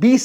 20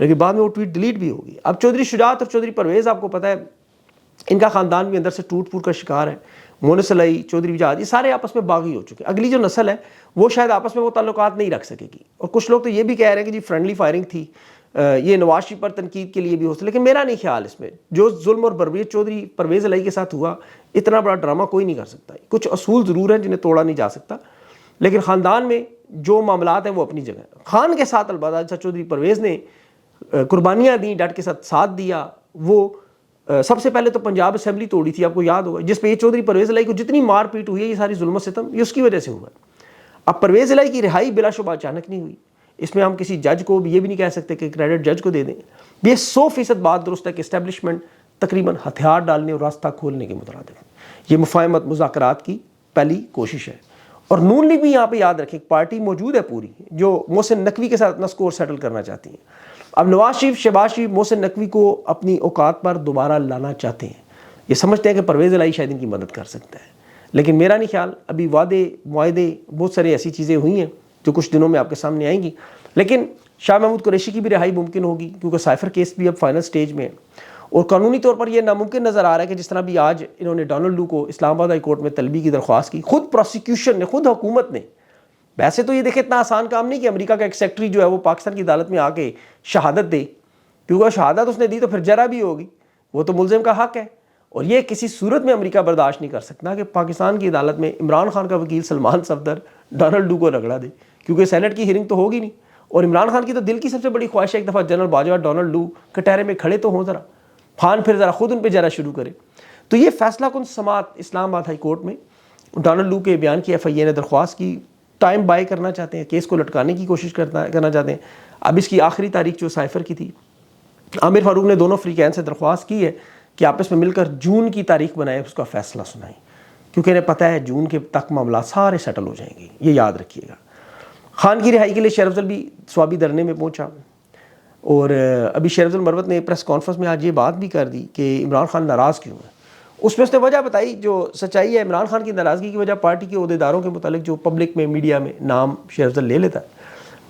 لیکن بعد میں وہ ٹویٹ ڈیلیٹ بھی ہوگی. اب چودھری شجاعت اور چودھری پرویز آپ کو پتہ ہے ان کا خاندان بھی اندر سے ٹوٹ پھوٹ کا شکار ہے. مونس علی, چودھری وجاد, یہ سارے آپس میں باغی ہو چکے ہیں. اگلی جو نسل ہے وہ شاید آپس میں وہ تعلقات نہیں رکھ سکے گی. اور کچھ لوگ تو یہ بھی کہہ رہے ہیں کہ جی فرینڈلی فائرنگ تھی, یہ نواز شریف پر تنقید کے لیے بھی ہو سکتا, لیکن میرا نہیں خیال اس میں جو ظلم اور بربریت چودھری پرویز علی کے ساتھ ہوا اتنا بڑا ڈرامہ کوئی نہیں کر سکتا. کچھ اصول ضرور ہیں جنہیں توڑا نہیں جا سکتا, لیکن خاندان میں جو معاملات ہیں وہ اپنی جگہ ہیں. خان کے ساتھ البتہ چودھری پرویز نے قربانیاں دیں, ڈٹ کے ساتھ دیا. وہ سب سے پہلے تو پنجاب اسمبلی توڑی تھی, آپ کو یاد ہوگا, جس پہ یہ چودھری پرویز الہی کو جتنی مار پیٹ ہوئی ہے یہ ساری ظلم و ستم یہ اس کی وجہ سے ہوا ہے. اب پرویز الہی کی رہائی بلا شبہ اچانک نہیں ہوئی, اس میں ہم کسی جج کو بھی یہ بھی نہیں کہہ سکتے کہ کریڈٹ جج کو دے دیں. یہ 100% بات درست ہے کہ اسٹیبلشمنٹ تقریباً ہتھیار ڈالنے اور راستہ کھولنے کے مترادف ہے. یہ مفاہمت مذاکرات کی پہلی کوشش ہے. اور نون لیگ بھی یہاں پہ یاد رکھیں ایک پارٹی موجود ہے پوری جو محسن نقوی کے ساتھ اپنا سکور سیٹل کرنا چاہتی ہیں. اب نواز شریف, شہباز شریف محسن نقوی کو اپنی اوقات پر دوبارہ لانا چاہتے ہیں. یہ سمجھتے ہیں کہ پرویز الہی شاید ان کی مدد کر سکتا ہے, لیکن میرا نہیں خیال. ابھی وعدے معاہدے بہت سارے ایسی چیزیں ہوئی ہیں جو کچھ دنوں میں آپ کے سامنے آئیں گی, لیکن شاہ محمود قریشی کی بھی رہائی ممکن ہوگی کیونکہ سائفر کیس بھی اب فائنل سٹیج میں ہے. اور قانونی طور پر یہ ناممکن نظر آ رہا ہے کہ جس طرح بھی آج انہوں نے ڈونلڈ لو کو اسلام آباد ہائی کورٹ میں طلبی کی درخواست کی, خود پروسیکیوشن نے, خود حکومت نے. ویسے تو یہ دیکھیں اتنا آسان کام نہیں کہ امریکہ کا ایک سیکٹری جو ہے وہ پاکستان کی عدالت میں آ کے شہادت دے, کیونکہ شہادت اس نے دی تو پھر جرا بھی ہوگی, وہ تو ملزم کا حق ہے. اور یہ کسی صورت میں امریکہ برداشت نہیں کر سکتا کہ پاکستان کی عدالت میں عمران خان کا وکیل سلمان صفدر ڈونلڈ لو کو رگڑا دے, کیونکہ سینٹ کی ہیئرنگ تو ہوگی نہیں. اور عمران خان کی تو دل کی سب سے بڑی خواہش ہے ایک دفعہ جنرل باجوہ ڈونلڈ لو کٹہرے میں کھڑے تو ہوں, ذرا خان پھر ذرا خود ان پہ جرا شروع کرے. تو یہ فیصلہ کن سماعت اسلام آباد ہائی کورٹ میں ڈونلڈ لو کے بیان کی FIA نے درخواست کی, ٹائم بائی کرنا چاہتے ہیں, کیس کو لٹکانے کی کوشش کرنا چاہتے ہیں. اب اس کی آخری تاریخ جو سائفر کی تھی, عامر فاروق نے دونوں فریقین سے درخواست کی ہے کہ آپس میں مل کر جون کی تاریخ بنائیں, اس کا فیصلہ سنائیں, کیونکہ انہیں پتہ ہے جون کے تک معاملات سارے سیٹل ہو جائیں گے. یہ یاد رکھیے گا. خان کی رہائی کے لیے شیر افضل بھی سوابی دھرنے میں پہنچا, اور ابھی شیر افضل مروت نے پریس کانفرنس میں آج یہ بات بھی کر دی کہ عمران خان ناراض کیوں ہے. اس میں اس نے وجہ بتائی, جو سچائی ہے عمران خان کی ناراضگی کی وجہ پارٹی کے عہدیداروں کے متعلق جو پبلک میں میڈیا میں نام شیر افضل لے لیتا ہے,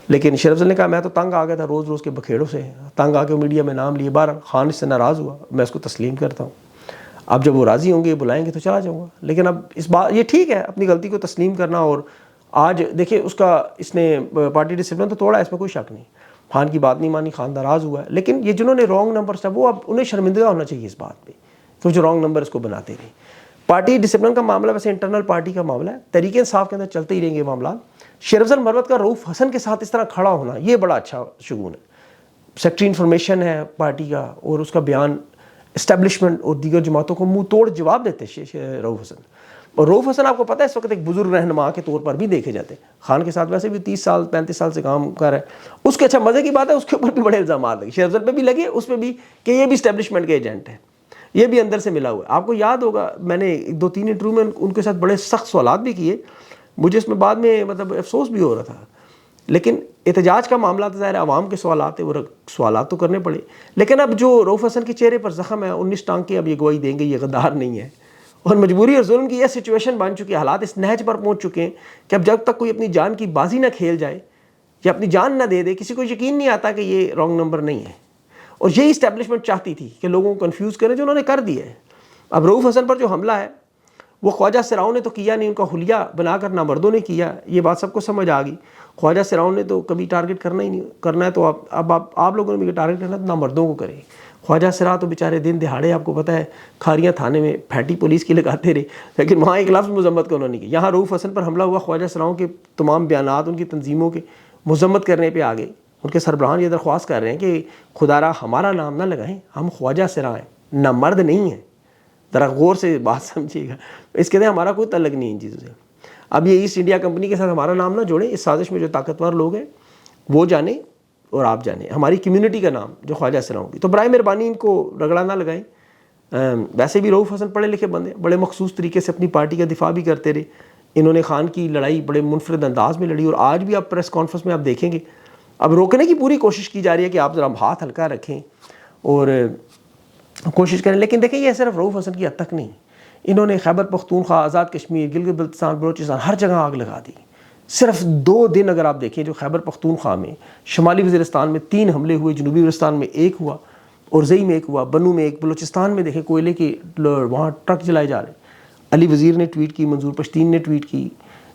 لیکن شیر افضل نے کہا میں تو تنگ آ گیا تھا روز روز کے بکھیڑوں سے, تنگ آ کے میڈیا میں نام لیے. بہرحال خان اس سے ناراض ہوا, میں اس کو تسلیم کرتا ہوں. اب جب وہ راضی ہوں گے بلائیں گے تو چلا جاؤں گا. لیکن اب اس بات یہ ٹھیک ہے اپنی غلطی کو تسلیم کرنا. اور آج دیکھیں اس نے پارٹی ڈسپلن تو توڑا ہے, اس میں کوئی شک نہیں. خان کی بات نہیں مانی, خان ناراض ہوا ہے, لیکن یہ جنہوں نے رانگ نمبر تھا وہ اب انہیں شرمندہ ہونا چاہیے اس بات پہ کہ جو رانگ نمبر اس کو بناتے رہے. پارٹی ڈسپلن کا معاملہ ویسے انٹرنل پارٹی کا معاملہ ہے, تحریک انصاف کے اندر چلتے ہی رہیں گے معاملات. شیر افضل مروت کا رؤوف حسن کے ساتھ اس طرح کھڑا ہونا یہ بڑا اچھا شگون ہے. سیکٹری انفارمیشن ہے پارٹی کا, اور اس کا بیان اسٹیبلشمنٹ اور دیگر جماعتوں کو منہ توڑ جواب دیتے رؤوف حسن. اور رؤوف حسن آپ کو پتہ ہے اس وقت ایک بزرگ رہنما کے طور پر بھی دیکھے جاتے ہیں. خان کے ساتھ ویسے بھی 30 سال 35 سال سے کام کر رہا ہے. اس کے اچھا مزے کی بات ہے اس کے اوپر بھی بڑے الزامات لگے, شیر افضل پہ بھی لگے, اس پہ بھی کہ یہ بھی اسٹیبلشمنٹ کے ایجنٹ ہے, یہ بھی اندر سے ملا ہوا ہے. آپ کو یاد ہوگا میں نے 2-3 انٹرویو میں ان کے ساتھ بڑے سخت سوالات بھی کیے, مجھے اس میں بعد میں مطلب افسوس بھی ہو رہا تھا. لیکن احتجاج کا معاملہ تو ظاہر عوام کے سوالات ہیں, وہ سوالات تو کرنے پڑے. لیکن اب جو رؤوف حسن کے چہرے پر زخم ہے 19 ٹانگ کے, اب یہ گواہی دیں گے یہ غدار نہیں ہے. اور مجبوری اور ظلم کی یہ سچویشن بن چکی ہے, حالات اس نہج پر پہنچ چکے ہیں کہ اب جب تک کوئی اپنی جان کی بازی نہ کھیل جائے یا اپنی جان نہ دے دے, کسی کو یقین نہیں آتا کہ یہ رانگ نمبر نہیں ہے. اور یہی اسٹیبلشمنٹ چاہتی تھی کہ لوگوں کو کنفیوز کریں, جو انہوں نے کر دیا ہے. اب رؤوف حسن پر جو حملہ ہے وہ خواجہ سراؤں نے تو کیا نہیں, ان کا حلیہ بنا کر نامردوں نے کیا. یہ بات سب کو سمجھ آ گئی. خواجہ سراؤں نے تو کبھی ٹارگٹ کرنا ہی نہیں, کرنا ہے تو اب آپ لوگوں نے بھی ٹارگٹ کرنا تو نامردوں کو کریں. خواجہ سرا تو بیچارے دن دہاڑے آپ کو پتہ ہے کھاریاں تھانے میں پھیٹی پولیس کی لگاتے رہے, لیکن وہاں ایک لفظ مذمت کو انہوں نے کی. یہاں رؤوف حسن پر حملہ ہوا, خواجہ سراؤں کے تمام بیانات ان کی تنظیموں کے مذمت کرنے پہ آ گئے. ان کے سربراہان یہ درخواست کر رہے ہیں کہ خدا را ہمارا نام نہ لگائیں, ہم خواجہ سرا ہیں, نہ مرد نہیں ہیں. ذرا غور سے بات سمجھیے گا, اس کے اندر ہمارا کوئی تعلق نہیں ان چیزوں سے. اب یہ ایسٹ انڈیا کمپنی کے ساتھ ہمارا نام نہ جوڑیں, اس سازش میں جو طاقتور لوگ ہیں وہ جانیں اور آپ جانیں, ہماری کمیونٹی کا نام جو خواجہ سراؤں کی. تو برائے مہربانی ان کو رگڑا نہ لگائیں. ویسے بھی رؤوف حسن پڑھے لکھے بندے, بڑے مخصوص طریقے سے اپنی پارٹی کا دفاع بھی کرتے رہے. انہوں نے خان کی لڑائی بڑے منفرد انداز میں لڑی, اور آج بھی آپ پریس کانفرنس میں آپ دیکھیں گے اب روکنے کی پوری کوشش کی جا رہی ہے کہ آپ ذرا ہاتھ ہلکا رکھیں اور کوشش کریں. لیکن دیکھیں یہ صرف رؤوف حسن کی حد تک نہیں, انہوں نے خیبر پختونخوا, آزاد کشمیر, گلگت بلتستان, بلوچستان ہر جگہ آگ لگا دی. صرف 2 دن اگر آپ دیکھیں جو خیبر پختونخوا میں شمالی وزیرستان میں 3 حملے ہوئے، جنوبی وزیرستان میں 1 ہوا، اورزئی میں 1 ہوا، بنو میں 1، بلوچستان میں دیکھیں کوئلے کے وہاں ٹرک جلائے جا رہے ہیں۔ علی وزیر نے ٹویٹ کی، منظور پشتین نے ٹویٹ کی،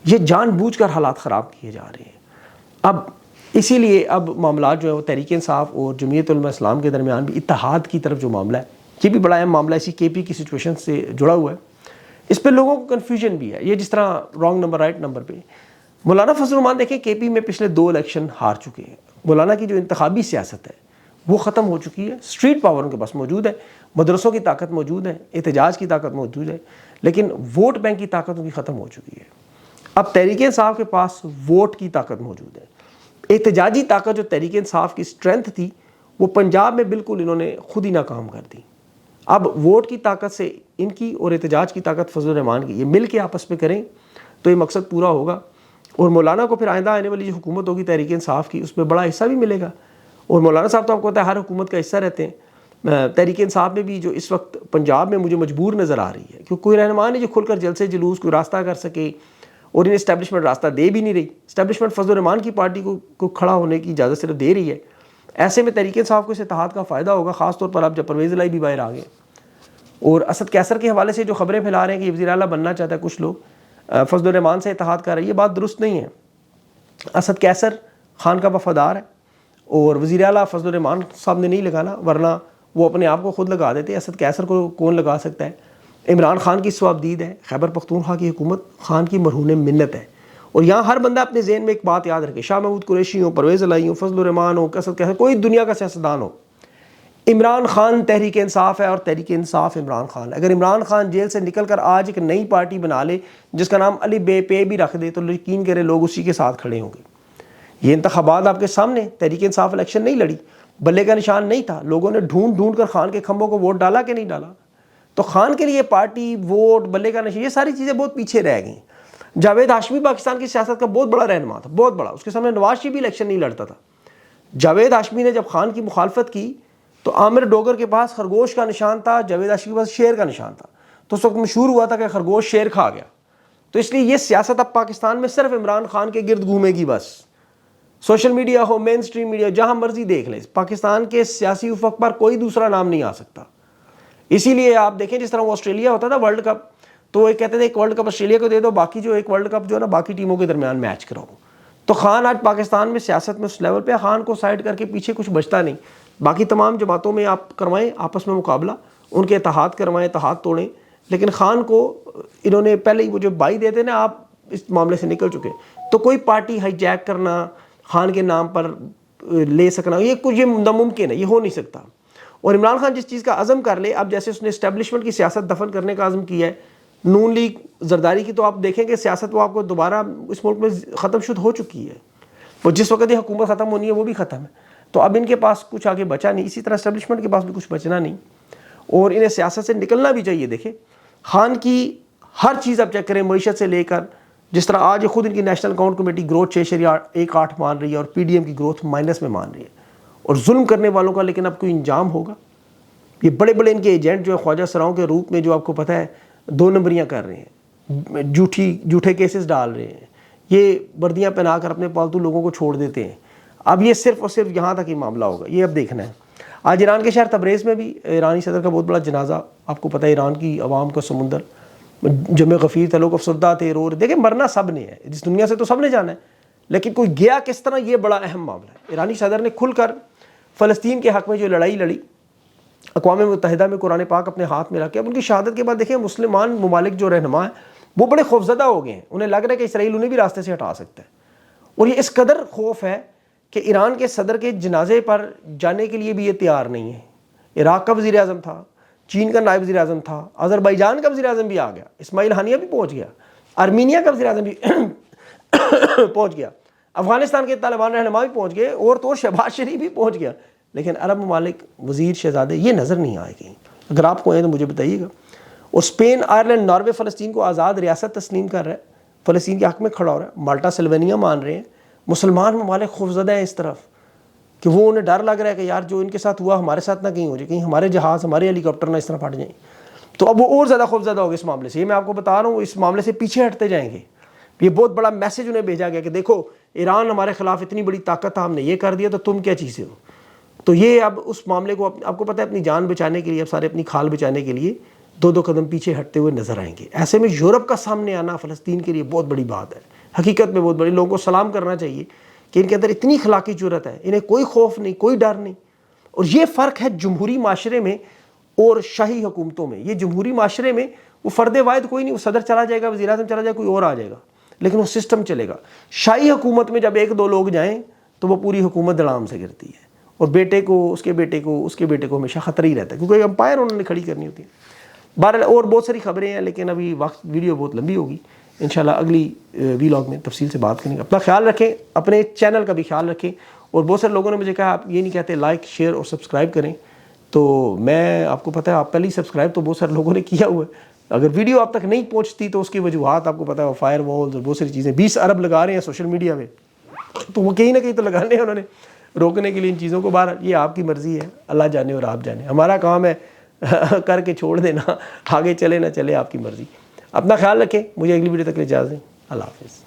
یہ جان بوجھ کر حالات خراب کیے جا رہے ہیں۔ اب اسی لیے اب معاملات جو ہے وہ تحریک انصاف اور جمعیت علماء اسلام کے درمیان بھی اتحاد کی طرف جو معاملہ ہے، یہ بھی بڑا اہم معاملہ ہے، اسی کے پی کی سچویشن سے جڑا ہوا ہے۔ اس پہ لوگوں کو کنفیوژن بھی ہے، یہ جس طرح رانگ نمبر رائٹ نمبر پہ مولانا فضل الرحمان دیکھیں کے پی میں پچھلے 2 الیکشن ہار چکے ہیں۔ مولانا کی جو انتخابی سیاست ہے وہ ختم ہو چکی ہے، اسٹریٹ پاور ان کے پاس موجود ہے، مدرسوں کی طاقت موجود ہے، احتجاج کی طاقت موجود ہے، لیکن ووٹ بینک کی طاقت ان کی ختم ہو چکی ہے۔ اب تحریک انصاف کے پاس ووٹ کی طاقت موجود ہے۔ احتجاجی طاقت جو تحریک انصاف کی اسٹرینتھ تھی وہ پنجاب میں بالکل انہوں نے خود ہی ناکام کر دی۔ اب ووٹ کی طاقت سے ان کی اور احتجاج کی طاقت فضل الرحمان کی، یہ مل کے آپس میں کریں تو یہ مقصد پورا ہوگا، اور مولانا کو پھر آئندہ آنے والی جو حکومت ہوگی تحریک انصاف کی اس میں بڑا حصہ بھی ملے گا۔ اور مولانا صاحب تو آپ کو پتہ ہے ہر حکومت کا حصہ رہتے ہیں۔ تحریک انصاف میں بھی جو اس وقت پنجاب میں مجھے مجبور نظر آ رہی ہے کہ کوئی رہنما نہیں جو کھل کر جلسے جلوس کوئی راستہ کر سکے، اور انہیں اسٹیبلشمنٹ راستہ دے بھی نہیں رہی۔ اسٹیبلشمنٹ فضل الرحمان کی پارٹی کو کھڑا ہونے کی اجازت صرف دے رہی ہے۔ ایسے میں تحریک انصاف کو اس اتحاد کا فائدہ ہوگا، خاص طور پر اب جب پرویز الہی بھی باہر آ گئے، اور اسد کیسر کے حوالے سے جو خبریں پھیلا رہے ہیں کہ یہ وزیر اعلیٰ بننا چاہتا ہے، کچھ لوگ فضل الرحمان سے اتحاد کر رہے ہیں، یہ بات درست نہیں ہے۔ اسد کیسر خان کا وفادار ہے، اور وزیر اعلیٰ فضل الرحمان صاحب نے نہیں لگانا، ورنہ وہ اپنے آپ کو خود لگا دیتے۔ اسد کیسر کو کون لگا سکتا ہے؟ عمران خان کی صوابدید ہے، خیبر پختونخوا کی حکومت خان کی مرہون منت ہے۔ اور یہاں ہر بندہ اپنے ذہن میں ایک بات یاد رکھے، شاہ محمود قریشی ہو، پرویز الہی ہو، فضل الرحمان ہو، اسد کیسر، کوئی دنیا کا سیاستدان ہو، عمران خان تحریک انصاف ہے اور تحریک انصاف عمران خان ہے۔ اگر عمران خان جیل سے نکل کر آج ایک نئی پارٹی بنا لے جس کا نام علی بے پے بھی رکھ دے تو یقین کرے لوگ اسی کے ساتھ کھڑے ہوں گے۔ یہ انتخابات آپ کے سامنے، تحریک انصاف الیکشن نہیں لڑی، بلے کا نشان نہیں تھا، لوگوں نے ڈھونڈ ڈھونڈ کر خان کے کھمبوں کو ووٹ ڈالا کہ نہیں ڈالا؟ تو خان کے لیے پارٹی، ووٹ، بلے کا نشان، یہ ساری چیزیں بہت پیچھے رہ گئیں۔ جاوید ہاشمی پاکستان کی سیاست کا بہت بڑا رہنما تھا، بہت بڑا، اس کے سامنے نواز شریف بھی الیکشن نہیں لڑتا تھا۔ جاوید ہاشمی نے جب خان کی مخالفت کی تو عامر ڈوگر کے پاس خرگوش کا نشان تھا، جاوید ہاشمی کے پاس شیر کا نشان تھا، تو اس وقت مشہور ہوا تھا کہ خرگوش شیر کھا گیا۔ تو اس لیے یہ سیاست اب پاکستان میں صرف عمران خان کے گرد گھومے گی بس۔ سوشل میڈیا ہو، مین سٹریم میڈیا، جہاں مرضی دیکھ لیں، پاکستان کے سیاسی افق پر کوئی دوسرا نام نہیں آ سکتا۔ اسی لیے آپ دیکھیں جس طرح وہ آسٹریلیا ہوتا تھا ورلڈ کپ، تو وہ کہتے تھے ایک ورلڈ کپ آسٹریلیا کو دے دو، باقی جو ایک ورلڈ کپ جو ہے نا باقی ٹیموں کے درمیان میچ کراؤ۔ تو خان آج پاکستان میں سیاست میں اس لیول پہ، خان کو سائڈ کر کے پیچھے کچھ بچتا نہیں۔ باقی تمام جماعتوں میں آپ کروائیں آپس میں مقابلہ، ان کے اتحاد کروائیں، اتحاد توڑیں، لیکن خان کو انہوں نے پہلے ہی وہ جو بائی دیتے نا، آپ اس معاملے سے نکل چکے، تو کوئی پارٹی ہائی جیک کرنا، خان کے نام پر لے سکنا، یہ کچھ یہ ناممکن ہے، یہ ہو نہیں سکتا۔ اور عمران خان جس چیز کا عزم کر لے، اب جیسے اس نے اسٹیبلشمنٹ کی سیاست دفن کرنے کا عزم کیا ہے، نون لیگ زرداری کی، تو آپ دیکھیں کہ سیاست وہ آپ کو دوبارہ اس ملک میں ختم شد ہو چکی ہے، وہ جس وقت یہ حکومت ختم ہونی ہے وہ بھی ختم ہے، تو اب ان کے پاس کچھ آگے بچا نہیں، اسی طرح اسٹیبلشمنٹ کے پاس بھی کچھ بچنا نہیں، اور انہیں سیاست سے نکلنا بھی چاہیے۔ دیکھیں خان کی ہر چیز آپ چیک کریں، معیشت سے لے کر، جس طرح آج خود ان کی نیشنل اکاؤنٹ کمیٹی گروتھ 6.18 مان رہی ہے، اور پی ڈی ایم کی گروتھ مائنس میں مان رہی ہے، اور ظلم کرنے والوں کا لیکن اب کوئی انجام ہوگا؟ یہ بڑے بڑے ان کے ایجنٹ جو ہے خواجہ سراؤں کے روپ میں، جو آپ کو پتہ ہے 2 نمبریاں کر رہے ہیں، جھوٹے کیسز ڈال رہے ہیں، یہ وردیاں پہنا کر اپنے پالتو لوگوں کو چھوڑ دیتے ہیں، اب یہ صرف اور صرف یہاں تک ہی معاملہ ہوگا، یہ اب دیکھنا ہے۔ آج ایران کے شہر تبریز میں بھی ایرانی صدر کا بہت بڑا جنازہ، آپ کو پتہ ہے ایران کی عوام کا سمندر، جمع غفیر تھے، لوگ افسردہ تھے، رو رہے، دیکھیں مرنا سب نے ہے، اس دنیا سے تو سب نے جانا ہے، لیکن کوئی گیا کس طرح، یہ بڑا اہم معاملہ ہے۔ ایرانی صدر نے کھل کر فلسطین کے حق میں جو لڑائی لڑی، اقوام متحدہ میں قرآن پاک اپنے ہاتھ میں رکھ کے، اب ان کی شہادت کے بعد دیکھیں مسلمان ممالک جو رہنما ہیں وہ بڑے خوفزدہ ہو گئے ہیں، انہیں لگ رہا ہے کہ اسرائیل انہیں بھی راستے سے ہٹا سکتا ہے، اور یہ اس قدر خوف ہے کہ ایران کے صدر کے جنازے پر جانے کے لیے بھی یہ تیار نہیں ہے۔ عراق کا وزیر اعظم تھا، چین کا نائب وزیر اعظم تھا، آذربائیجان کا وزیر اعظم بھی آ گیا، اسماعیل ہانیہ بھی پہنچ گیا، آرمینیا کا وزیر اعظم بھی پہنچ گیا، افغانستان کے طالبان رہنما بھی پہنچ گئے، اور تو شہباز شریف بھی پہنچ گیا، لیکن عرب ممالک وزیر شہزادے یہ نظر نہیں آئے کہیں۔ اگر آپ کو ہیں تو مجھے بتائیے گا۔ اور اسپین، آئرلینڈ، ناروے فلسطین کو آزاد ریاست تسلیم کر رہا ہے، فلسطین کے حق میں کھڑا ہو رہا ہے، مالٹا سلوینیا مان رہے ہیں، مسلمان ممالک خوفزدہ ہیں اس طرف کہ وہ انہیں ڈر لگ رہا ہے کہ یار جو ان کے ساتھ ہوا ہمارے ساتھ نہ کہیں ہو جائے، کہیں ہمارے جہاز، ہمارے ہیلی کاپٹر نہ اس طرح پھٹ جائیں، تو اب وہ اور زیادہ خوفزدہ ہوگا اس معاملے سے۔ یہ میں آپ کو بتا رہا ہوں، اس معاملے سے پیچھے ہٹتے جائیں گے، یہ بہت بڑا میسج انہیں بھیجا گیا کہ دیکھو ایران ہمارے خلاف اتنی بڑی طاقت تھا، ہم نے یہ کر دیا تو تم کیا چیزیں ہو. تو یہ اب اس معاملے کو آپ کو پتہ ہے اپنی جان بچانے کے لیے اب سارے اپنی کھال بچانے کے لیے 2 قدم پیچھے ہٹتے ہوئے نظر آئیں گے. ایسے میں یورپ کا سامنے آنا فلسطین کے لیے بہت بڑی بات ہے، حقیقت میں بہت بڑی. لوگوں کو سلام کرنا چاہیے کہ ان کے اندر اتنی اخلاقی جرأت ہے، انہیں کوئی خوف نہیں، کوئی ڈر نہیں. اور یہ فرق ہے جمہوری معاشرے میں اور شاہی حکومتوں میں. یہ جمہوری معاشرے میں وہ فرد واحد کوئی نہیں، وہ صدر چلا جائے گا، وزیر اعظم چلا جائے گا، کوئی اور آ جائے گا، لیکن وہ سسٹم چلے گا. شاہی حکومت میں جب 1-2 لوگ جائیں تو وہ پوری حکومت دڑام سے گرتی ہے، اور بیٹے کو اس کے بیٹے کو اس کے بیٹے کو ہمیشہ خطرہ ہی رہتا ہے، کیونکہ امپائر انہوں نے کھڑی کرنی ہوتی ہے. بہرحال اور بہت ساری خبریں ہیں، لیکن ابھی وقت ویڈیو بہت لمبی ہوگی. انشاءاللہ اگلی ویلاگ میں تفصیل سے بات کریں گے. اپنا خیال رکھیں، اپنے چینل کا بھی خیال رکھیں. اور بہت سارے لوگوں نے مجھے کہا آپ یہ نہیں کہتے لائک شیئر اور سبسکرائب کریں، تو میں آپ کو پتہ ہے آپ پہلے ہی سبسکرائب تو بہت سارے لوگوں نے کیا ہوا ہے. اگر ویڈیو آپ تک نہیں پہنچتی تو اس کی وجوہات آپ کو پتہ ہے، فائر والز اور بہت ساری چیزیں. 20 ارب لگا رہے ہیں سوشل میڈیا میں، تو وہ کہیں نہ کہیں تو لگانے ہیں انہوں نے روکنے کے لیے ان چیزوں کو. باہر یہ آپ کی مرضی ہے، اللہ جانے اور آپ جانے. ہمارا کام ہے کر کے چھوڑ دینا، آگے چلے نہ چلے آپ کی مرضی. اپنا خیال رکھیں، مجھے اگلی ویڈیو تک اجازت دیں. اللہ حافظ.